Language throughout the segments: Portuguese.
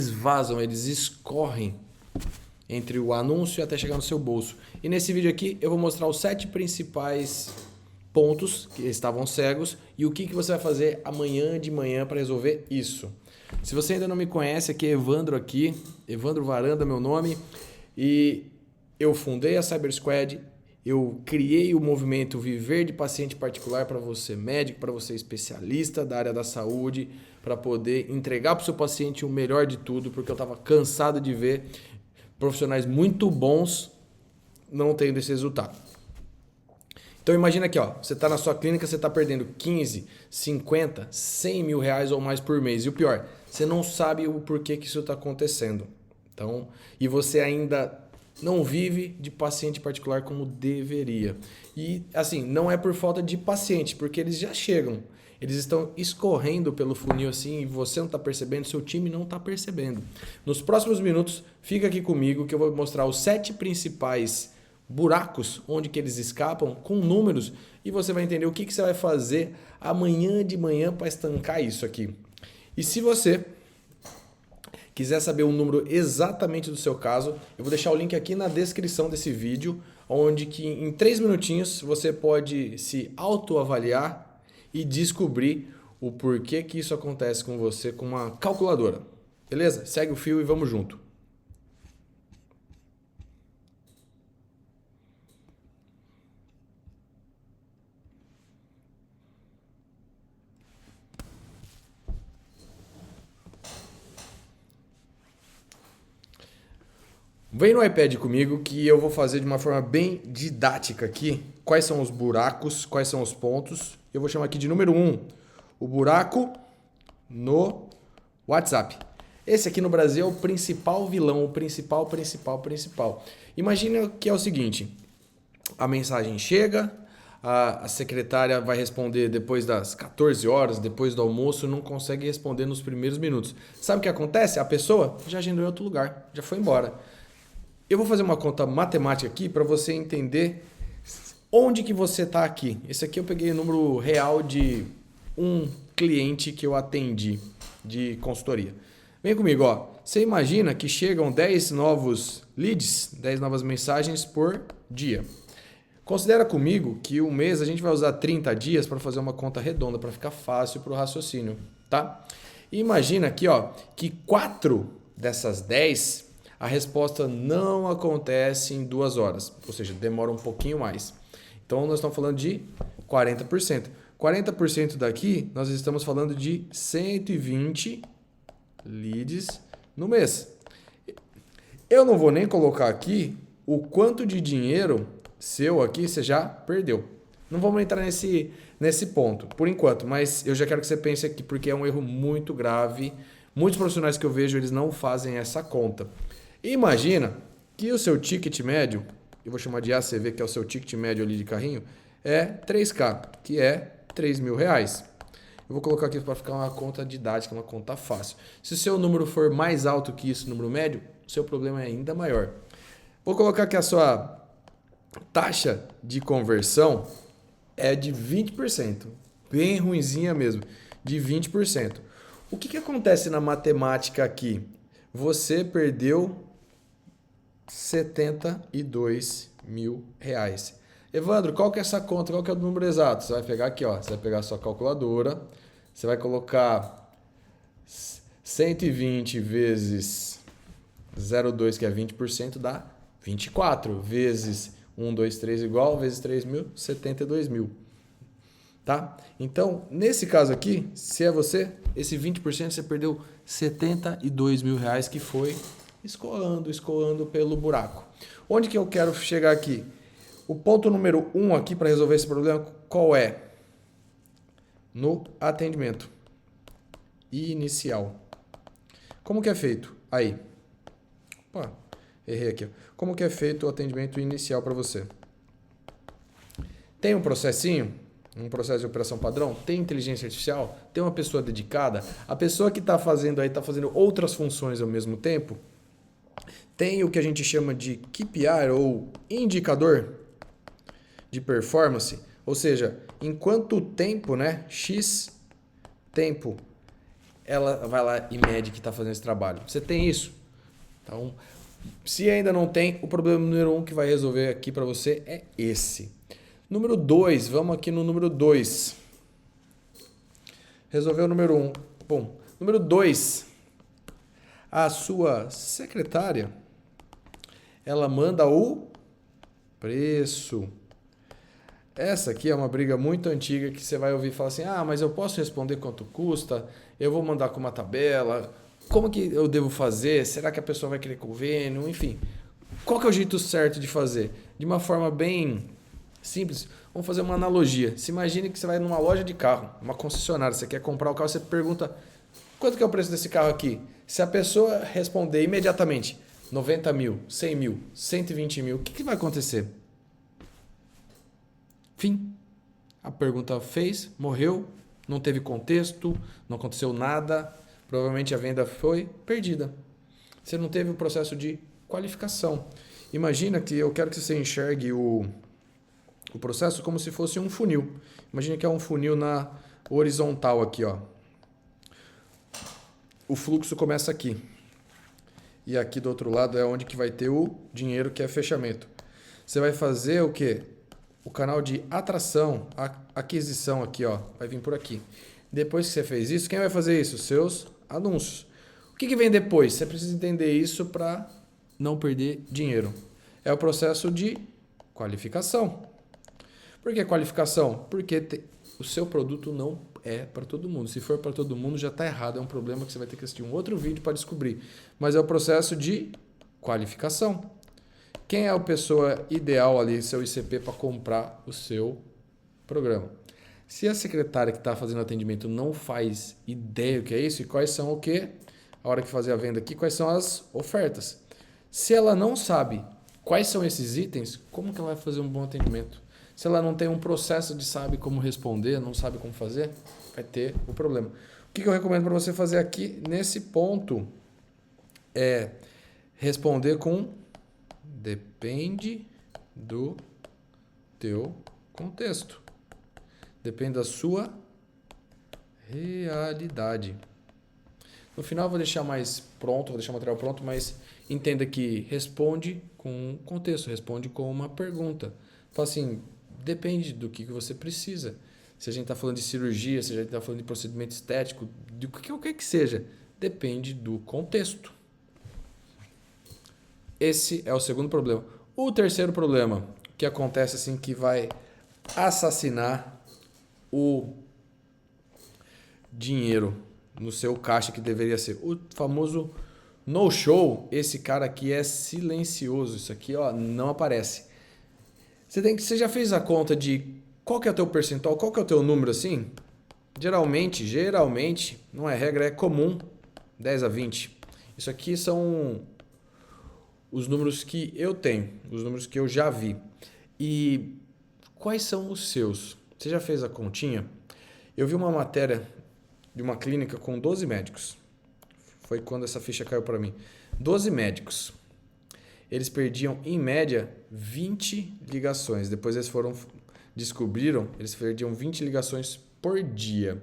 vazam, eles escorrem entre o anúncio até chegar no seu bolso. E nesse vídeo aqui eu vou mostrar os 7 principais pontos que estavam cegos e o que você vai fazer amanhã de manhã para resolver isso. Se você ainda não me conhece, aqui é Evandro Varanda meu nome, e eu fundei a Cyber Squad, eu criei o movimento Viver de Paciente Particular para você médico, para você especialista da área da saúde, para poder entregar para o seu paciente o melhor de tudo, porque eu estava cansado de ver profissionais muito bons não tendo esse resultado. Então imagina aqui, ó, você está na sua clínica, você está perdendo 15, 50, 100 mil reais ou mais por mês. E o pior, você não sabe o porquê que isso está acontecendo. Então, e você ainda não vive de paciente particular como deveria. E assim, não é por falta de paciente, porque eles já chegam. Eles estão escorrendo pelo funil assim e você não está percebendo, seu time não está percebendo. Nos próximos minutos, fica aqui comigo que eu vou mostrar os 7 principais buracos onde que eles escapam com números e você vai entender o que você vai fazer amanhã de manhã para estancar isso aqui. E se você quiser saber o número exatamente do seu caso, eu vou deixar o link aqui na descrição desse vídeo, onde que em 3 minutinhos você pode se autoavaliar e descobrir o porquê que isso acontece com você com uma calculadora. Beleza? Segue o fio e vamos junto. Vem no iPad comigo que eu vou fazer de uma forma bem didática aqui quais são os buracos, quais são os pontos. Eu vou chamar aqui de número 1, o buraco no WhatsApp. Esse aqui no Brasil é o principal vilão, o principal. Imagina que é o seguinte, a mensagem chega, a secretária vai responder depois das 14 horas, depois do almoço, não consegue responder nos primeiros minutos. Sabe o que acontece? A pessoa já agendou em outro lugar, já foi embora. Eu vou fazer uma conta matemática aqui para você entender onde que você está aqui. Esse aqui eu peguei o número real de um cliente que eu atendi de consultoria. Vem comigo, ó. Você imagina que chegam 10 novos leads, 10 novas mensagens por dia. Considera comigo que um mês a gente vai usar 30 dias para fazer uma conta redonda, para ficar fácil para o raciocínio, tá? E imagina aqui, ó, que 4 dessas 10... a resposta não acontece em 2 horas, ou seja, demora um pouquinho mais. Então, nós estamos falando de 40%. 40% daqui, nós estamos falando de 120 leads no mês. Eu não vou nem colocar aqui o quanto de dinheiro seu aqui você já perdeu. Não vamos entrar nesse ponto, por enquanto, mas eu já quero que você pense aqui, porque é um erro muito grave. Muitos profissionais que eu vejo, eles não fazem essa conta. Imagina que o seu ticket médio, eu vou chamar de ACV, que é o seu ticket médio ali de carrinho, é 3K, que é 3 mil reais. Eu vou colocar aqui para ficar uma conta didática, uma conta fácil. Se o seu número for mais alto que isso, número médio, o seu problema é ainda maior. Vou colocar que a sua taxa de conversão é de 20%, bem ruinzinha mesmo, de 20%. O que acontece na matemática aqui? Você perdeu 72 mil reais. Evandro, qual que é essa conta? Qual que é o número exato? Você vai pegar aqui, ó. Você vai pegar a sua calculadora. Você vai colocar 120 vezes 0,2, que é 20%, dá 24. Vezes 1, 2, 3 igual, vezes 3 mil, 72 mil. Tá? Então, nesse caso aqui, se é você, esse 20% você perdeu 72 mil reais que foi escoando pelo buraco. Onde que eu quero chegar aqui? O ponto número 1 aqui para resolver esse problema, qual é? No atendimento inicial. Como que é feito? Aí. Opa, errei aqui. Como que é feito o atendimento inicial para você? Tem um processinho? Um processo de operação padrão? Tem inteligência artificial? Tem uma pessoa dedicada? A pessoa que está fazendo aí, está fazendo outras funções ao mesmo tempo? Tem o que a gente chama de KPI ou indicador de performance, ou seja, em quanto tempo, né, X tempo ela vai lá e mede que está fazendo esse trabalho. Você tem isso? Então, se ainda não tem, o problema número 1 que vai resolver aqui para você é esse. Número 2, vamos aqui no número 2. Resolveu o número 1. Bom, número 2. A sua secretária, ela manda o preço. Essa aqui é uma briga muito antiga que você vai ouvir falar assim, mas eu posso responder quanto custa? Eu vou mandar com uma tabela? Como que eu devo fazer? Será que a pessoa vai querer convênio? Enfim, qual que é o jeito certo de fazer? De uma forma bem simples, vamos fazer uma analogia. Se imagine que você vai numa loja de carro, uma concessionária, você quer comprar o carro, você pergunta, quanto que é o preço desse carro aqui? Se a pessoa responder imediatamente, 90 mil, 100 mil, 120 mil, o que vai acontecer? Fim. A pergunta fez, morreu, não teve contexto, não aconteceu nada, provavelmente a venda foi perdida. Você não teve o processo de qualificação. Imagina que eu quero que você enxergue o processo como se fosse um funil. Imagina que é um funil na horizontal aqui, ó. O fluxo começa aqui. E aqui do outro lado é onde que vai ter o dinheiro, que é fechamento. Você vai fazer o quê? O canal de atração, aquisição aqui, ó, vai vir por aqui. Depois que você fez isso, quem vai fazer isso? Seus anúncios. O que vem depois? Você precisa entender isso para não perder dinheiro. É o processo de qualificação. Por que qualificação? Porque o seu produto não é para todo mundo. Se for para todo mundo, já está errado. É um problema que você vai ter que assistir um outro vídeo para descobrir. Mas é o processo de qualificação. Quem é a pessoa ideal ali, seu ICP, para comprar o seu programa? Se a secretária que está fazendo atendimento não faz ideia do que é isso e quais são o quê? A hora que fazer a venda aqui, quais são as ofertas? Se ela não sabe quais são esses itens, como que ela vai fazer um bom atendimento? Se ela não tem um processo de sabe como responder, não sabe como fazer, vai ter o problema. O que eu recomendo para você fazer aqui nesse ponto é responder com depende do teu contexto. Depende da sua realidade. No final eu vou deixar mais pronto, vou deixar o material pronto, mas entenda que responde com contexto, responde com uma pergunta. Fala assim, depende do que você precisa. Se a gente está falando de cirurgia, se a gente está falando de procedimento estético, do que seja, depende do contexto. Esse é o segundo problema. O terceiro problema, que acontece assim, que vai assassinar o dinheiro no seu caixa, que deveria ser o famoso no-show. Esse cara aqui é silencioso. Isso aqui, ó, não aparece. Você já fez a conta de qual que é o teu percentual, qual que é o teu número assim? Geralmente, não é regra, é comum, 10 a 20. Isso aqui são os números que eu tenho, os números que eu já vi. E quais são os seus? Você já fez a continha? Eu vi uma matéria de uma clínica com 12 médicos. Foi quando essa ficha caiu para mim. 12 médicos. Eles perdiam, em média, 20 ligações. Depois eles descobriram, eles perdiam 20 ligações por dia.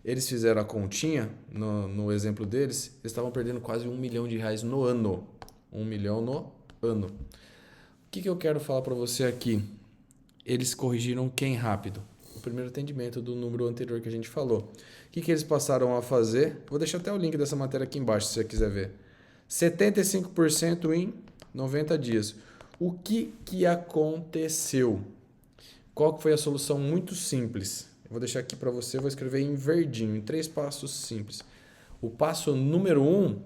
Eles fizeram a continha, no exemplo deles, eles estavam perdendo quase R$1 milhão no ano. 1 milhão no ano. O que eu quero falar para você aqui? Eles corrigiram quem rápido? O primeiro atendimento do número anterior que a gente falou. O que eles passaram a fazer? Vou deixar até o link dessa matéria aqui embaixo, se você quiser ver. 75% em 90 dias. O que aconteceu? Qual foi a solução muito simples? Eu vou deixar aqui para você, vou escrever em verdinho, em 3 passos simples. O passo número 1,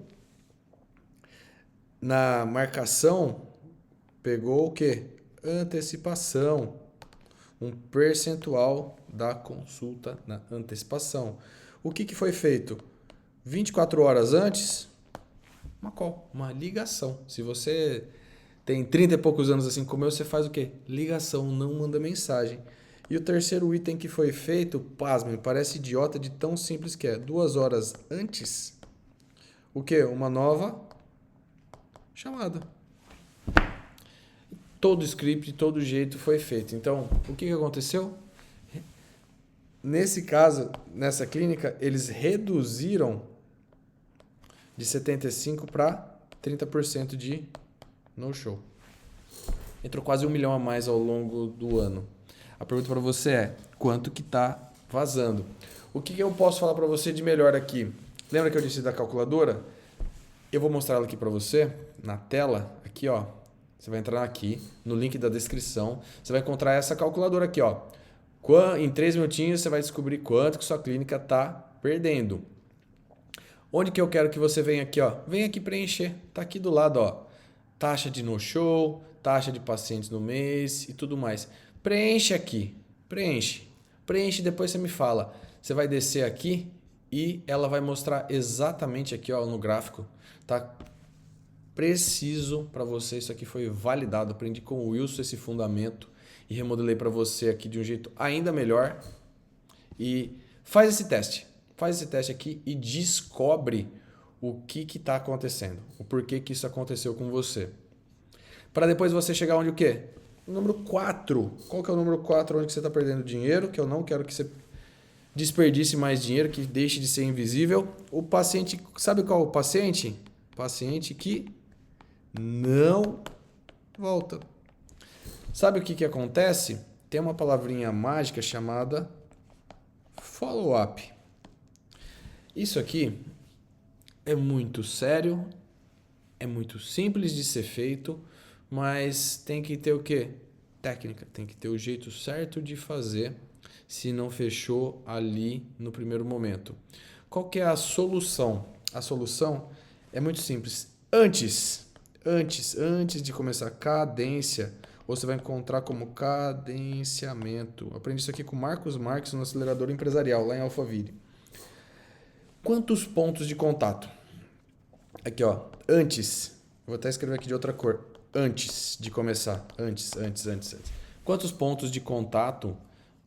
na marcação, pegou o quê? Antecipação. Um percentual da consulta na antecipação. O que foi feito? 24 horas antes, uma call, uma ligação. Se você tem 30 e poucos anos assim como eu, você faz o quê? Ligação, não manda mensagem. E o terceiro item que foi feito, pasmem, parece idiota de tão simples que é. 2 horas antes, o quê? Uma nova chamada. Todo script, todo jeito foi feito. Então, o que aconteceu? Nesse caso, nessa clínica, eles reduziram de 75% para 30% de no-show. Entrou quase 1 milhão a mais ao longo do ano. A pergunta para você é, quanto que está vazando? O que eu posso falar para você de melhor aqui? Lembra que eu disse da calculadora? Eu vou mostrar ela aqui para você, na tela, aqui ó. Você vai entrar aqui, no link da descrição, você vai encontrar essa calculadora aqui ó. Em 3 minutinhos você vai descobrir quanto que sua clínica está perdendo. Onde que eu quero que você venha aqui ó? Vem aqui preencher, tá aqui do lado ó. Taxa de no-show, taxa de pacientes no mês e tudo mais. Preenche aqui, preenche. Preenche e depois você me fala. Você vai descer aqui e ela vai mostrar exatamente aqui ó, no gráfico. Tá preciso para você, isso aqui foi validado. Aprendi com o Wilson esse fundamento e remodelei para você aqui de um jeito ainda melhor. E faz esse teste. Faz esse teste aqui e descobre o que está acontecendo. O porquê que isso aconteceu com você. Para depois você chegar onde o quê? O número 4. Qual que é o número 4 onde você está perdendo dinheiro? Que eu não quero que você desperdice mais dinheiro, que deixe de ser invisível. O paciente, sabe qual é o paciente? Paciente que não volta. Sabe o que acontece? Tem uma palavrinha mágica chamada follow-up. Isso aqui é muito sério, é muito simples de ser feito, mas tem que ter o quê? Técnica, tem que ter o jeito certo de fazer se não fechou ali no primeiro momento. Qual que é a solução? A solução é muito simples. Antes de começar a cadência, você vai encontrar como cadenciamento. Aprendi isso aqui com Marcos Marques no acelerador empresarial, lá em Alphaville. Quantos pontos de contato? Aqui, ó. Antes. Vou até escrever aqui de outra cor. Antes de começar. Antes. Quantos pontos de contato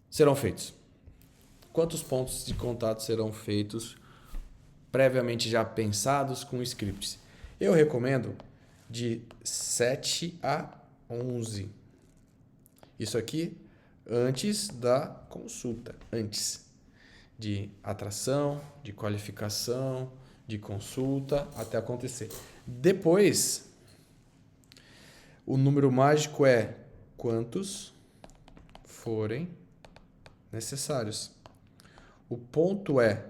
serão feitos? Quantos pontos de contato serão feitos previamente já pensados com scripts? Eu recomendo de 7 a 11. Isso aqui antes da consulta. Antes de atração, de qualificação, de consulta, até acontecer. Depois, o número mágico é quantos forem necessários. O ponto é,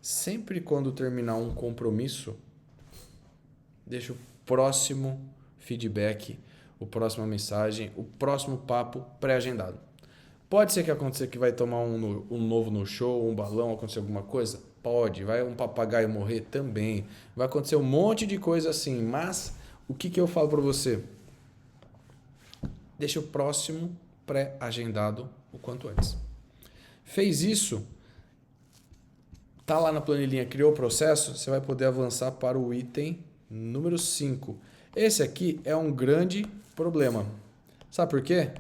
sempre quando terminar um compromisso, deixa o próximo feedback, a próxima mensagem, o próximo papo pré-agendado. Pode ser que aconteça que vai tomar um novo no show, um balão, acontecer alguma coisa? Pode. Vai um papagaio morrer? Também. Vai acontecer um monte de coisa assim. Mas o que eu falo para você? Deixa o próximo pré-agendado o quanto antes. Fez isso, tá lá na planilhinha, criou o processo, você vai poder avançar para o item número 5. Esse aqui é um grande problema. Sabe por quê?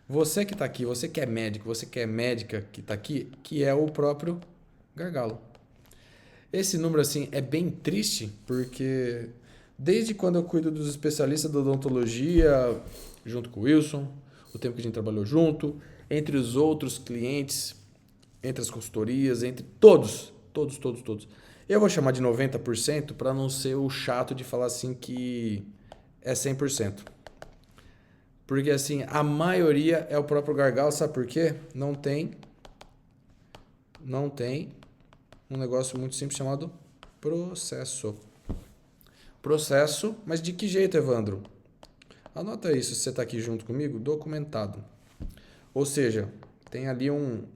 Você que está aqui, você que é médico, você que é médica que está aqui, que é o próprio gargalo. Esse número assim é bem triste, porque desde quando eu cuido dos especialistas da odontologia, junto com o Wilson, o tempo que a gente trabalhou junto, entre os outros clientes, entre as consultorias, entre todos. Eu vou chamar de 90% para não ser o chato de falar assim que é 100%. Porque assim, a maioria é o próprio gargalo, sabe por quê? Não tem um negócio muito simples chamado processo. Processo, mas de que jeito, Evandro? Anota isso, se você está aqui junto comigo, documentado. Ou seja, tem ali um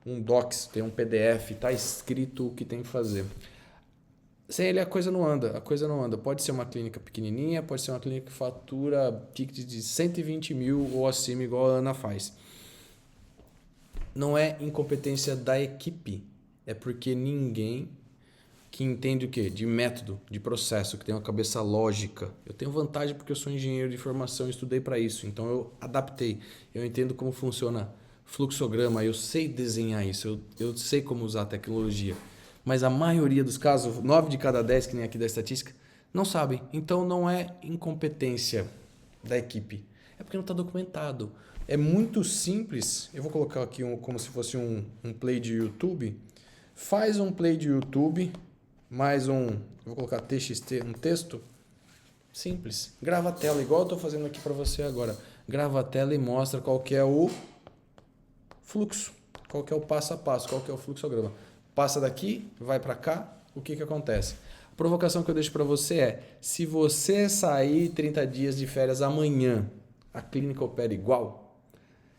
docs, tem um PDF, está escrito o que tem que fazer. Sem ele a coisa não anda, Pode ser uma clínica pequenininha, pode ser uma clínica que fatura ticket de 120 mil ou acima, igual a Ana faz. Não é incompetência da equipe, é porque ninguém que entende o quê? De método, de processo, que tem uma cabeça lógica. Eu tenho vantagem porque eu sou engenheiro de formação e estudei para isso, então eu adaptei, eu entendo como funciona fluxograma, eu sei desenhar isso, eu sei como usar a tecnologia. Mas a maioria dos casos, 9 de cada 10, que nem aqui da estatística, não sabem. Então não é incompetência da equipe. É porque não está documentado. É muito simples. Eu vou colocar aqui como se fosse um play de YouTube. Faz um play de YouTube mais vou colocar TXT, um texto simples. Grava a tela, igual eu estou fazendo aqui para você agora. Grava a tela e mostra qual que é o fluxo, qual que é o passo a passo, qual que é o fluxograma. Passa daqui, vai para cá, o que acontece? A provocação que eu deixo para você é, se você sair 30 dias de férias amanhã, a clínica opera igual?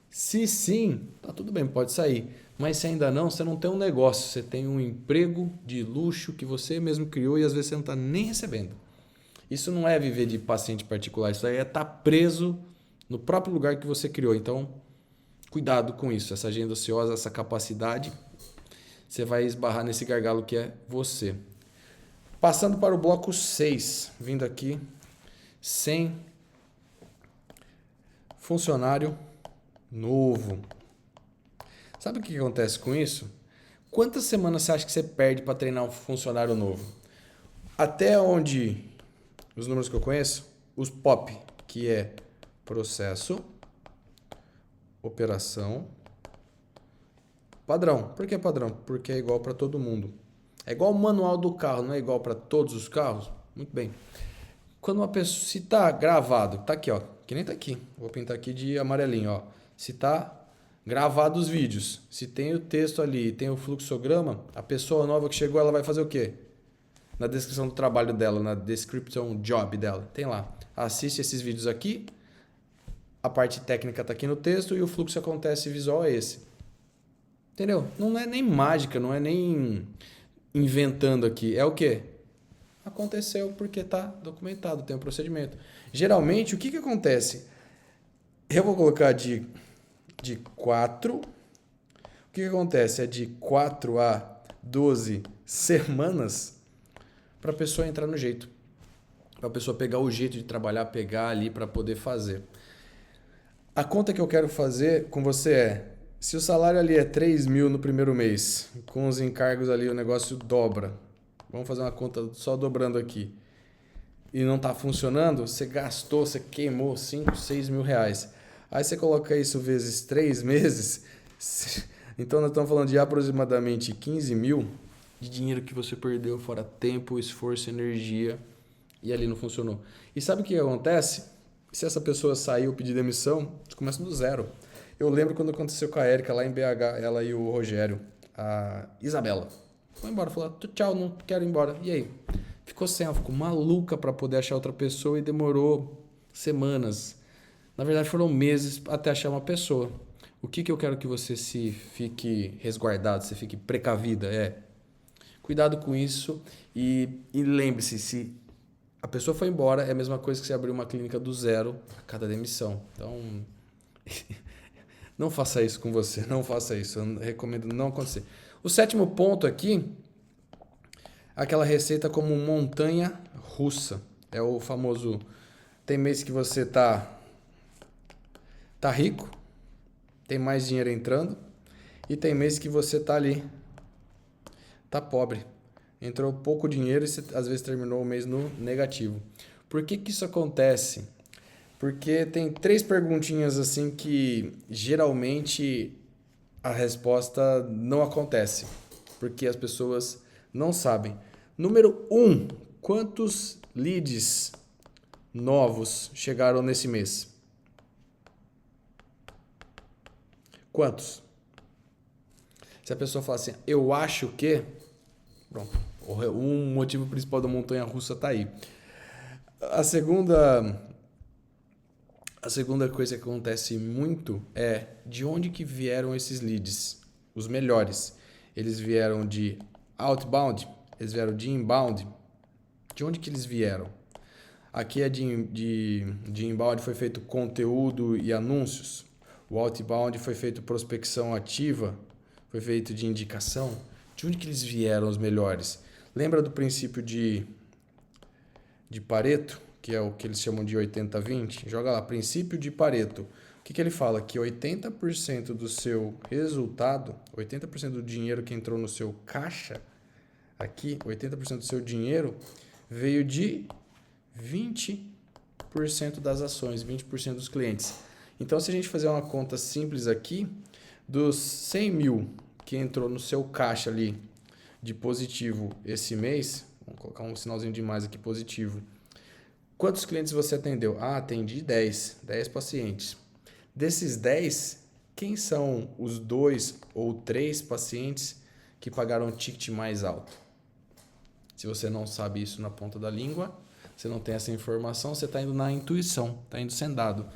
Se sim, tá tudo bem, pode sair. Mas se ainda não, você não tem um negócio, você tem um emprego de luxo que você mesmo criou e às vezes você não está nem recebendo. Isso não é viver de paciente particular, isso aí é estar preso no próprio lugar que você criou. Então, cuidado com isso, essa agenda ociosa, essa capacidade, você vai esbarrar nesse gargalo que é você. Passando para o bloco 6, vindo aqui, sem funcionário novo. Sabe o que acontece com isso? Quantas semanas você acha que você perde para treinar um funcionário novo? Até onde os números que eu conheço, os POP, que é processo, operação, padrão. Por que padrão? Porque é igual para todo mundo. É igual o manual do carro, não é igual para todos os carros? Muito bem. Quando uma pessoa, se está gravado, tá aqui, ó, que nem tá aqui, vou pintar aqui de amarelinho, ó. Se tá gravado os vídeos, se tem o texto ali, tem o fluxograma, a pessoa nova que chegou, ela vai fazer o quê? Na descrição do trabalho dela, na description job dela, tem lá. Assiste esses vídeos aqui, a parte técnica tá aqui no texto e o fluxo acontece visual é esse. Entendeu? Não é nem mágica, não é nem inventando aqui, é o quê? Aconteceu porque está documentado, tem um procedimento. Geralmente, o que acontece? Eu vou colocar de 4. O que acontece? É de 4 a 12 semanas para a pessoa entrar no jeito. Para a pessoa pegar o jeito de trabalhar, pegar ali para poder fazer. A conta que eu quero fazer com você é, se o salário ali é 3 mil no primeiro mês, com os encargos ali o negócio dobra. Vamos fazer uma conta só dobrando aqui. E não está funcionando, você gastou, você queimou 5, 6 mil reais. Aí você coloca isso vezes 3 meses, então nós estamos falando de aproximadamente 15 mil de dinheiro que você perdeu, fora tempo, esforço, energia, e ali não funcionou. E sabe o que acontece? Se essa pessoa sair ou pedir demissão, você começa do zero. Eu lembro quando aconteceu com a Érica lá em BH, ela e o Rogério, a Isabela. Foi embora, falou, tchau, não quero ir embora. E aí? Ficou sem, ela ficou maluca para poder achar outra pessoa e demorou semanas. Na verdade foram meses até achar uma pessoa. O que eu quero que você se fique resguardado, se fique precavida, cuidado com isso e lembre-se, se a pessoa foi embora, é a mesma coisa que você abrir uma clínica do zero a cada demissão. Então, não faça isso com você, não faça isso, eu recomendo não acontecer. O 7º ponto aqui, aquela receita como montanha russa. É o famoso, tem mês que você tá rico, tem mais dinheiro entrando, e tem mês que você tá ali, tá pobre. Entrou pouco dinheiro e você, às vezes terminou o mês no negativo. Por que isso acontece? Porque tem 3 perguntinhas assim que geralmente a resposta não acontece, porque as pessoas não sabem. Número 1, quantos leads novos chegaram nesse mês? Quantos? Se a pessoa falar assim, eu acho que... Pronto, um motivo principal da montanha-russa está aí. A segunda coisa que acontece muito é de onde que vieram esses leads, os melhores. Eles vieram de outbound, eles vieram de inbound. De onde que eles vieram? Aqui é de inbound foi feito conteúdo e anúncios. O outbound foi feito prospecção ativa, foi feito de indicação. De onde que eles vieram os melhores? Lembra do princípio de Pareto, que é o que eles chamam de 80-20? Joga lá, princípio de Pareto. O que ele fala? Que 80% do seu resultado, 80% do dinheiro que entrou no seu caixa, aqui, 80% do seu dinheiro veio de 20% das ações, 20% dos clientes. Então, se a gente fizer uma conta simples aqui, dos 100 mil que entrou no seu caixa ali, de positivo esse mês, vamos colocar um sinalzinho de mais aqui, positivo. Quantos clientes você atendeu? Ah, atendi 10 pacientes. Desses 10, quem são os 2 ou 3 pacientes que pagaram o ticket mais alto? Se você não sabe isso na ponta da língua, você não tem essa informação, você está indo na intuição, está indo sem dado. O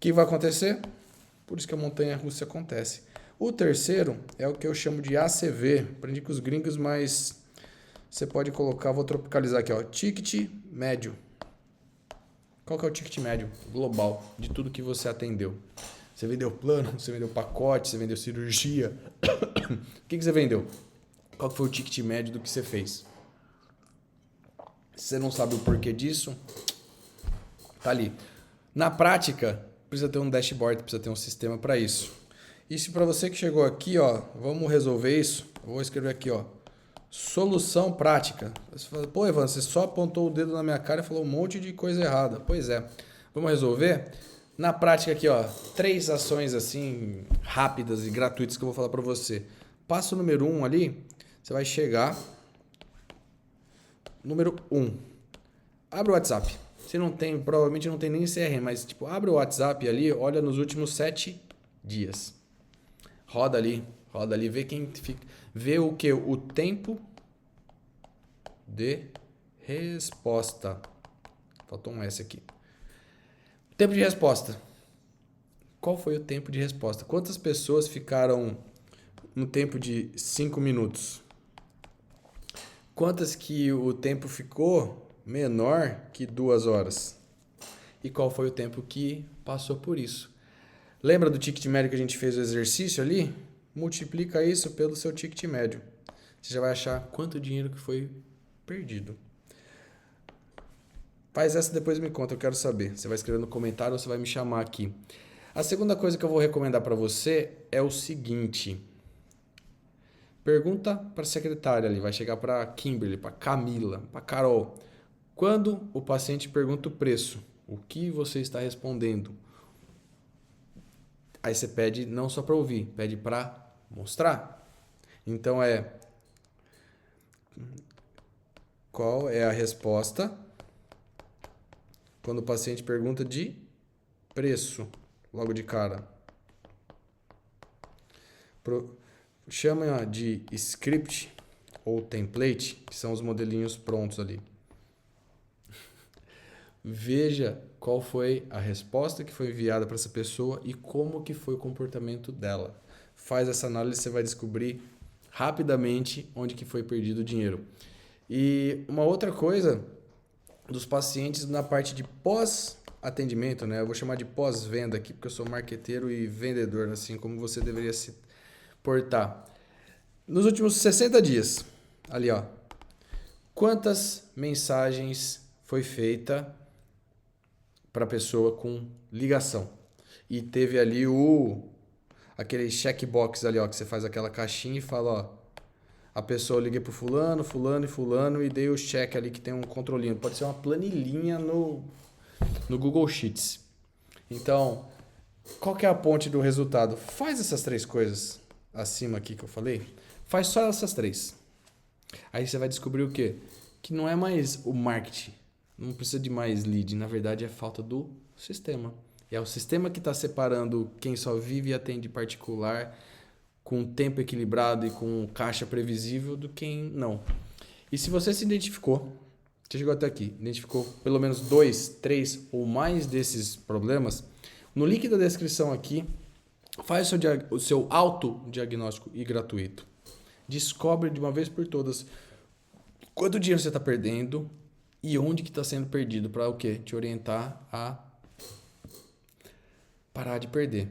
que vai acontecer? Por isso que a montanha-russa acontece. O terceiro é o que eu chamo de ACV. Aprendi com os gringos, mas você pode colocar, vou tropicalizar aqui, ó, ticket médio. Qual que é o ticket médio global de tudo que você atendeu? Você vendeu plano, você vendeu pacote, você vendeu cirurgia. O que você vendeu? Qual que foi o ticket médio do que você fez? Se você não sabe o porquê disso, tá ali. Na prática, precisa ter um dashboard, precisa ter um sistema para isso. E se para você que chegou aqui, ó, vamos resolver isso, eu vou escrever aqui, ó, solução prática. Você fala, pô, Evandro, você só apontou o dedo na minha cara e falou um monte de coisa errada. Pois é. Vamos resolver? Na prática aqui, ó, 3 ações assim rápidas e gratuitas que eu vou falar para você. Passo número 1 ali, você vai chegar. Número 1. Abre o WhatsApp. Você não tem, provavelmente não tem nem CRM, mas tipo, abre o WhatsApp ali, olha nos últimos 7 dias. Roda ali, vê quem fica, vê o que? O tempo de resposta. Faltou um S aqui. Tempo de resposta. Qual foi o tempo de resposta? Quantas pessoas ficaram no tempo de 5 minutos? Quantas que o tempo ficou menor que 2 horas? E qual foi o tempo que passou por isso? Lembra do ticket médio que a gente fez o exercício ali? Multiplica isso pelo seu ticket médio. Você já vai achar quanto dinheiro que foi perdido. Faz essa depois me conta, eu quero saber. Você vai escrever no comentário ou você vai me chamar aqui. A segunda coisa que eu vou recomendar para você é o seguinte. Pergunta para a secretária ali, vai chegar para Kimberly, para Camila, para Carol. Quando o paciente pergunta o preço, o que você está respondendo? Aí você pede não só para ouvir, pede para mostrar. Então qual é a resposta quando o paciente pergunta de preço, logo de cara? Chama de script ou template, que são os modelinhos prontos ali. Veja qual foi a resposta que foi enviada para essa pessoa e como que foi o comportamento dela. Faz essa análise, você vai descobrir rapidamente onde que foi perdido o dinheiro. E uma outra coisa dos pacientes na parte de pós-atendimento, né? Eu vou chamar de pós-venda aqui, porque eu sou marqueteiro e vendedor, assim como você deveria se portar. Nos últimos 60 dias, ali ó, quantas mensagens foi feita para a pessoa com ligação? E teve ali aquele checkbox ali, ó, que você faz aquela caixinha e fala, ó, a pessoa, eu liguei pro fulano, fulano e fulano e dei o check ali que tem um controlinho. Pode ser uma planilhinha no Google Sheets. Então, qual que é a ponte do resultado? Faz essas 3 coisas acima aqui que eu falei. Faz só essas 3. Aí você vai descobrir o quê? Que não é mais o marketing. Não precisa de mais lead. Na verdade, é falta do sistema. E é o sistema que está separando quem só vive e atende particular com tempo equilibrado e com caixa previsível do quem não. E se você se identificou, você chegou até aqui, identificou pelo menos 2, 3 ou mais desses problemas, no link da descrição aqui, faz o seu autodiagnóstico e gratuito. Descobre de uma vez por todas quanto dinheiro você está perdendo e onde que está sendo perdido para o quê? Te orientar a parar de perder.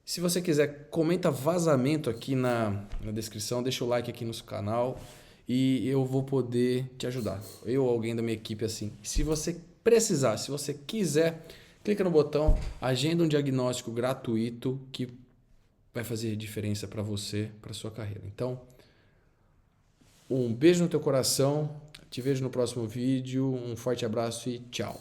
Se você quiser, comenta vazamento aqui na descrição, deixa o like aqui no canal e eu vou poder te ajudar. Eu ou alguém da minha equipe assim. Se você precisar, se você quiser, clica no botão, agenda um diagnóstico gratuito que vai fazer diferença para você, para sua carreira. Então, um beijo no teu coração, te vejo no próximo vídeo, um forte abraço e tchau.